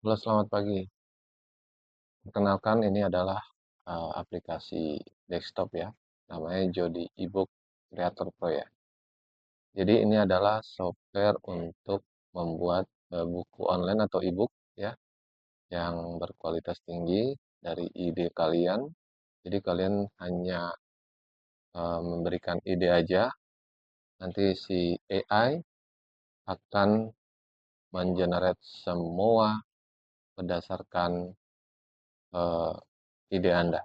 Halo, selamat pagi. Perkenalkan ini adalah aplikasi desktop ya, namanya Jodi Ebook Creator Pro ya. Jadi ini adalah software untuk membuat buku online atau ebook ya, yang berkualitas tinggi dari ide kalian. Jadi kalian hanya memberikan ide aja, nanti si AI akan mengenerate semua berdasarkan eh, ide Anda.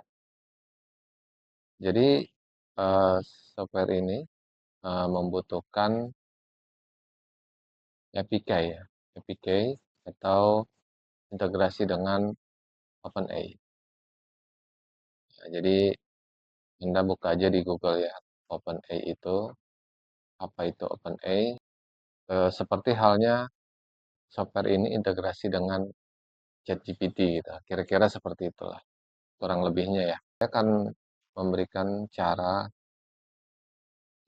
Jadi eh, software ini membutuhkan APK ya, APK atau integrasi dengan OpenAI. Nah, jadi Anda buka aja di Google ya, OpenAI itu, apa itu OpenAI? Seperti halnya software ini integrasi dengan ChatGPT gitu, kira-kira seperti itulah, kurang lebihnya ya. Saya akan memberikan cara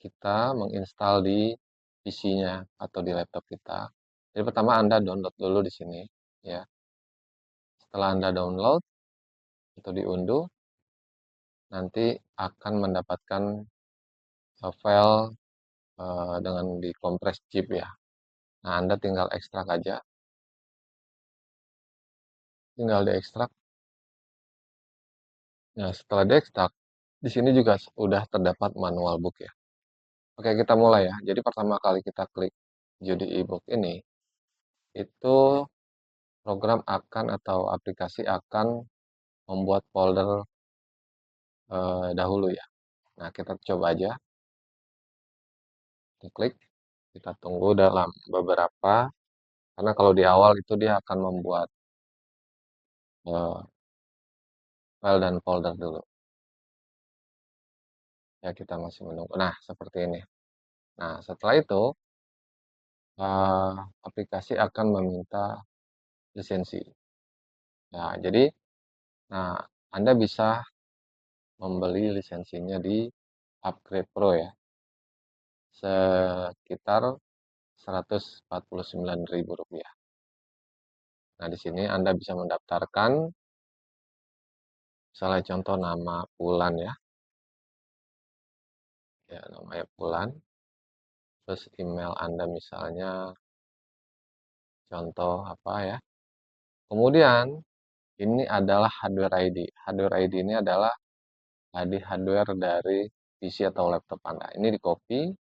kita menginstal di PC-nya atau di laptop kita. Jadi pertama Anda download dulu di sini ya. Setelah Anda download atau diunduh, nanti akan mendapatkan file dengan dikompres zip ya. Nah, Anda tinggal ekstrak aja, tinggal diekstrak. Nah, setelah diekstrak, di sini juga sudah terdapat manual book ya. Oke, kita mulai ya. Jadi pertama kali kita klik Jodi ebook ini, itu program akan atau aplikasi akan membuat folder dahulu ya. Nah, kita coba aja, kita klik, kita tunggu dalam beberapa, karena kalau di awal itu dia akan membuat eh, file dan folder dulu. Ya, kita masih menunggu. Nah, seperti ini. Nah, setelah itu, aplikasi akan meminta lisensi. Nah, jadi, nah, Anda bisa membeli lisensinya di Upgrade Pro ya, sekitar Rp149.000. Nah, di sini Anda bisa mendaftarkan, misalnya contoh nama Pulan ya namanya Pulan, terus email Anda misalnya contoh apa ya. Kemudian, ini adalah hardware ID. Hardware ID ini adalah ID hardware dari PC atau laptop Anda. Ini di copy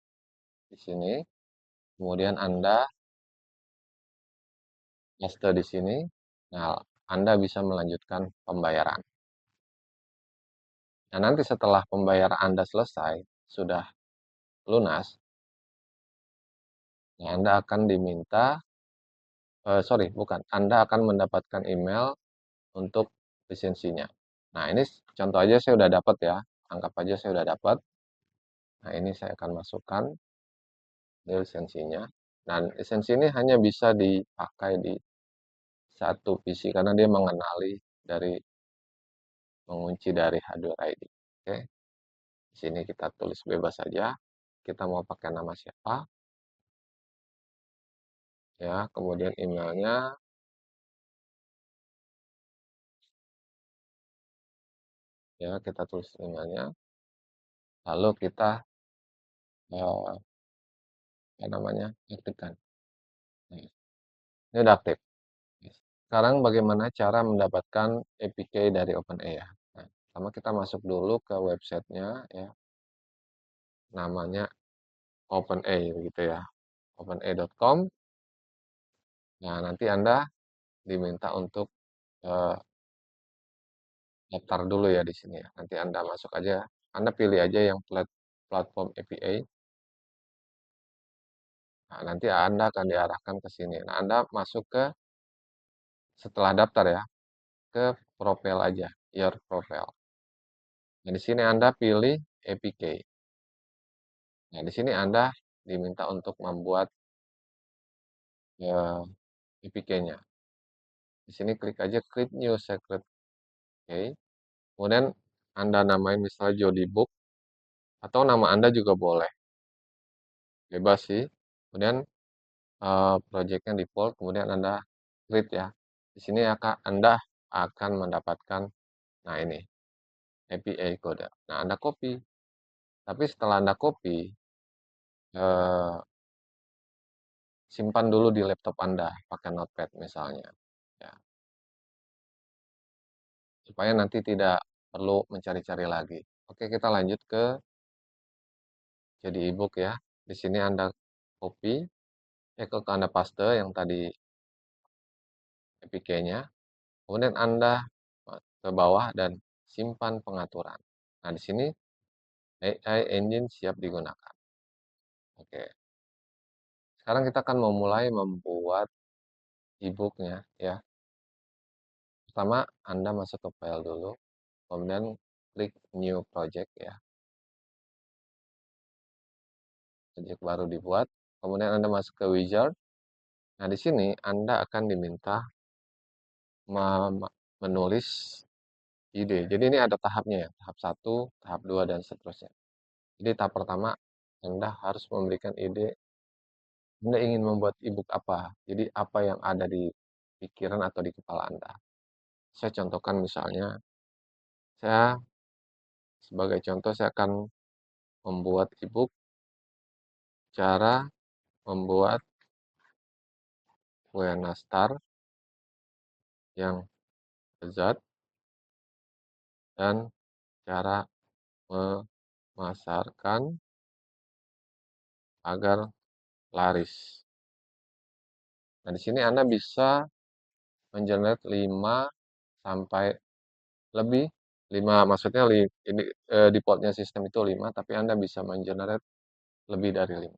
di sini, kemudian Anda paste di sini. Nah, Anda bisa melanjutkan pembayaran. Nah, nanti setelah pembayaran Anda selesai, sudah lunas, nah Anda akan diminta, sorry, bukan, Anda akan mendapatkan email untuk lisensinya. Nah, ini contoh aja saya udah dapat ya, anggap aja saya udah dapat. Nah, ini saya akan masukkan di lisensinya. Nah, lisensi ini hanya bisa dipakai di satu PC karena dia mengunci dari hardware ID. Oke, di sini kita tulis bebas saja. Kita mau pakai nama siapa, ya. Kemudian emailnya, ya kita tulis emailnya. Lalu kita eh, apa namanya aktifkan. Nah, ini udah aktif. Sekarang bagaimana cara mendapatkan APK dari OpenAI ya? Nah, pertama kita masuk dulu ke websitenya ya, namanya OpenAI begitu ya, openai.com. Nah, nanti Anda diminta untuk eh, daftar dulu ya di sini ya. Nanti Anda masuk aja, Anda pilih aja yang platform API. Nah, nanti Anda akan diarahkan ke sini. Nah, Anda masuk ke setelah daftar ya, ke profile aja, your profile. Nah, di sini Anda pilih APK. Nah, di sini Anda diminta untuk membuat APK-nya. Di sini klik aja create new secret key. Kemudian Anda namain misalnya Jody Book atau nama Anda juga boleh. Bebas sih. Kemudian project-nya default, kemudian Anda create ya. Di sini Anda akan mendapatkan, nah ini, API kode. Nah, Anda copy. Tapi setelah Anda copy, eh, simpan dulu di laptop Anda pakai notepad misalnya. Ya, supaya nanti tidak perlu mencari-cari lagi. Oke, kita lanjut ke jadi ebook ya. Di sini Anda copy, ke Anda paste yang tadi APK-nya. Kemudian Anda ke bawah dan simpan pengaturan. Nah, di sini AI Engine siap digunakan. Oke, sekarang kita akan memulai membuat ebook-nya ya. Pertama, Anda masuk ke file dulu, kemudian klik new project ya. Project baru dibuat, kemudian Anda masuk ke wizard. Nah, di sini Anda akan diminta menulis ide. Jadi ini ada tahapnya ya, tahap 1, tahap 2 dan seterusnya. Jadi tahap pertama, Anda harus memberikan ide, Anda ingin membuat ebook apa. Jadi apa yang ada di pikiran atau di kepala Anda. Saya contohkan misalnya, saya sebagai contoh saya akan membuat ebook cara membuat kue nastar yang lezat dan cara memasarkan agar laris. Nah, di sini Anda bisa mengenerate 5 sampai lebih, 5 maksudnya ini defaultnya sistem itu 5, tapi Anda bisa mengenerate lebih dari 5.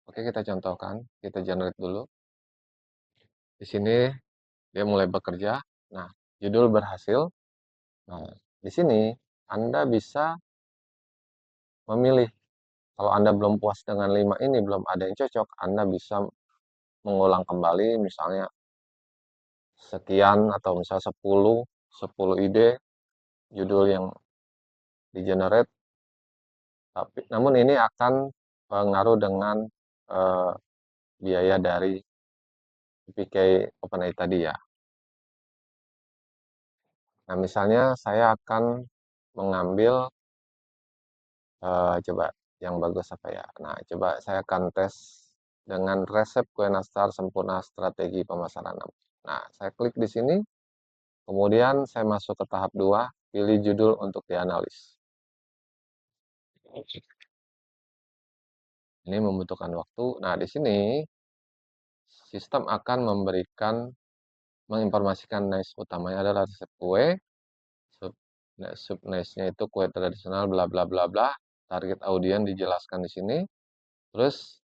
Oke, kita contohkan, kita generate dulu. Di sini dia mulai bekerja. Nah, judul berhasil. Nah, di sini Anda bisa memilih. Kalau Anda belum puas dengan 5 ini, belum ada yang cocok, Anda bisa mengulang kembali, misalnya sekian atau misal 10 ide judul yang di-generate, tapi namun ini akan pengaruh dengan eh, biaya dari APK OpenAI tadi ya. Nah, misalnya saya akan mengambil coba yang bagus apa ya. Nah, coba saya akan tes dengan resep kue nastar sempurna strategi pemasaran. Nah, saya klik di sini, kemudian saya masuk ke tahap 2, pilih judul untuk dianalis. Ini membutuhkan waktu. Nah, di sini sistem akan menginformasikan niche utamanya adalah resep kue, sub, sub niche-nya itu kue tradisional bla bla bla bla. Target audiens dijelaskan di sini. Terus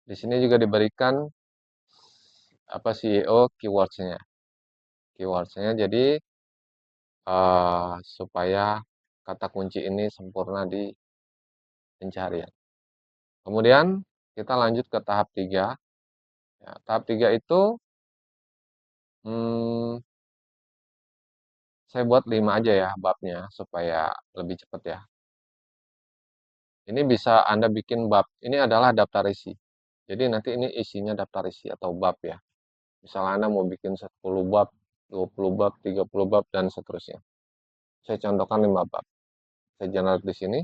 di sini juga diberikan apa SEO keywords-nya. Keywords-nya jadi supaya kata kunci ini sempurna di pencarian. Kemudian kita lanjut ke tahap 3. Ya, tahap 3 itu hmm, saya buat 5 aja ya babnya supaya lebih cepat ya. Ini bisa Anda bikin bab. Ini adalah daftar isi. Jadi nanti ini isinya daftar isi atau bab ya. Misalnya Anda mau bikin 10 bab, 20 bab, 30 bab, dan seterusnya. Saya contohkan 5 bab. Saya generate di sini.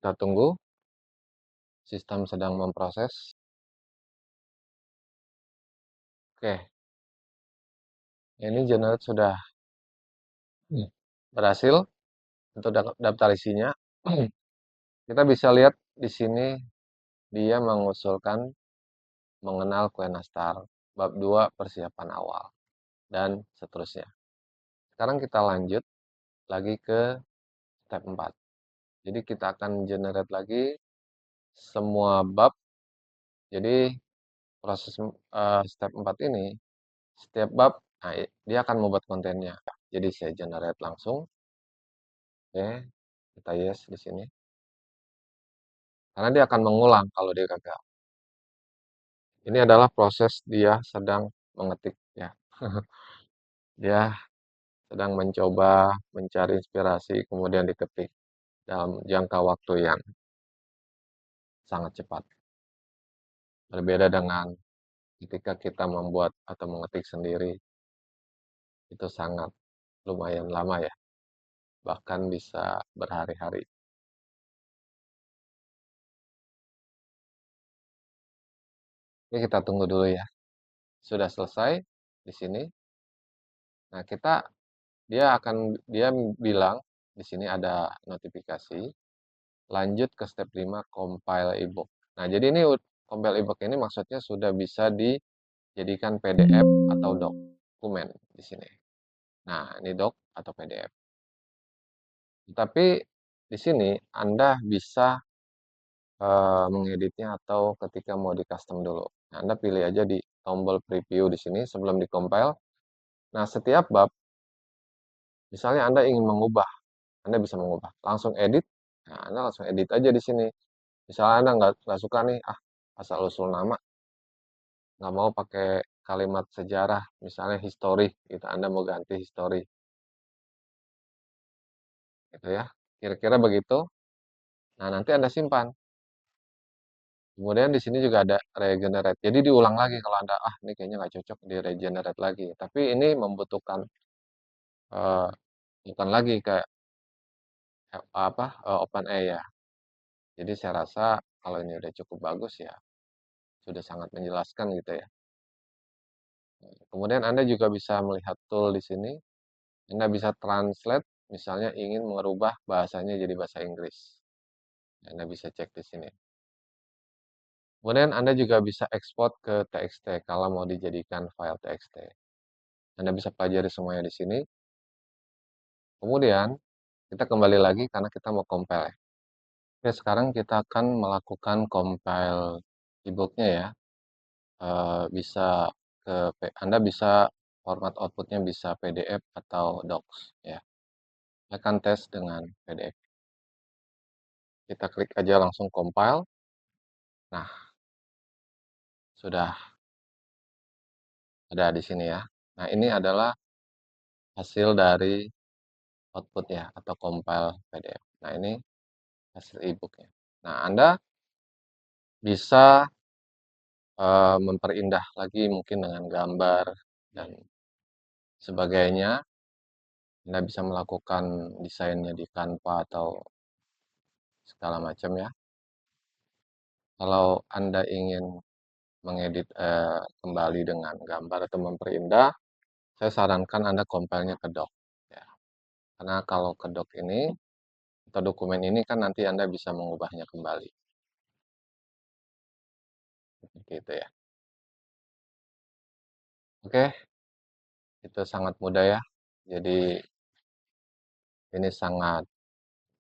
Kita tunggu. Sistem sedang memproses. Oke, ini generate sudah berhasil untuk daftar isinya. Kita bisa lihat di sini dia mengusulkan mengenal kue nastar, bab 2 persiapan awal, dan seterusnya. Sekarang kita lanjut lagi ke step 4. Jadi kita akan generate lagi semua bab. Jadi proses step 4 ini, setiap bab, nah, dia akan membuat kontennya. Jadi saya generate langsung. Oke, kita yes di sini. Karena dia akan mengulang kalau dia gagal. Ini adalah proses dia sedang mengetik ya. Dia sedang mencoba mencari inspirasi kemudian diketik dalam jangka waktu yang sangat cepat. Berbeda dengan ketika kita membuat atau mengetik sendiri, itu sangat lumayan lama ya, bahkan bisa berhari-hari. Ini kita tunggu dulu ya. Sudah selesai di sini. Nah, dia bilang di sini ada notifikasi, lanjut ke step 5 compile ebook. Nah, jadi ini compile ebook ini maksudnya sudah bisa dijadikan PDF atau dokumen di sini. Nah, ini doc atau PDF. Tapi di sini Anda bisa mengeditnya atau ketika mau di-custom dulu. Nah, Anda pilih aja di tombol preview di sini sebelum di-compile. Nah, setiap bab, misalnya Anda ingin mengubah, Anda bisa mengubah. Langsung edit, nah Anda langsung edit aja di sini. Misalnya Anda nggak suka nih, asal-usul nama, nggak mau pakai kalimat sejarah, misalnya history, gitu. Anda mau ganti history, gitu ya. Kira-kira begitu. Nah, nanti Anda simpan. Kemudian di sini juga ada regenerate. Jadi diulang lagi kalau Anda, ini kayaknya nggak cocok, di regenerate lagi. Tapi ini membutuhkan eh, bukan lagi kayak OpenAI ya. Jadi saya rasa kalau ini udah cukup bagus ya, sudah sangat menjelaskan gitu ya. Kemudian Anda juga bisa melihat tool di sini. Anda bisa translate, misalnya ingin merubah bahasanya jadi bahasa Inggris. Anda bisa cek di sini. Kemudian Anda juga bisa ekspor ke TXT kalau mau dijadikan file TXT. Anda bisa pelajari semuanya di sini. Kemudian kita kembali lagi karena kita mau compile ya. Oke, sekarang kita akan melakukan compile e-booknya ya. Bisa Anda bisa format outputnya bisa PDF atau Docs ya. Saya akan tes dengan PDF. Kita klik aja langsung compile. Nah, sudah ada di sini ya. Nah, ini adalah hasil dari output ya atau compile PDF. Nah, ini hasil e-booknya. Nah, Anda bisa memperindah lagi mungkin dengan gambar dan sebagainya. Anda bisa melakukan desainnya di Canva atau segala macam ya. Kalau Anda ingin mengedit kembali dengan gambar atau memperindah, saya sarankan Anda compile-nya ke Doc. Ya. Karena kalau ke Doc ini atau dokumen ini kan nanti Anda bisa mengubahnya kembali. Seperti itu ya. Oke, itu sangat mudah ya. Jadi ini sangat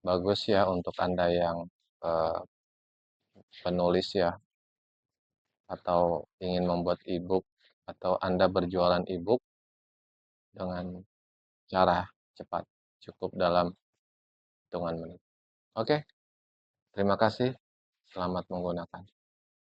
bagus ya untuk Anda yang eh, penulis ya atau ingin membuat e-book atau Anda berjualan e-book dengan cara cepat, cukup dalam hitungan menit. Oke, terima kasih. Selamat menggunakan.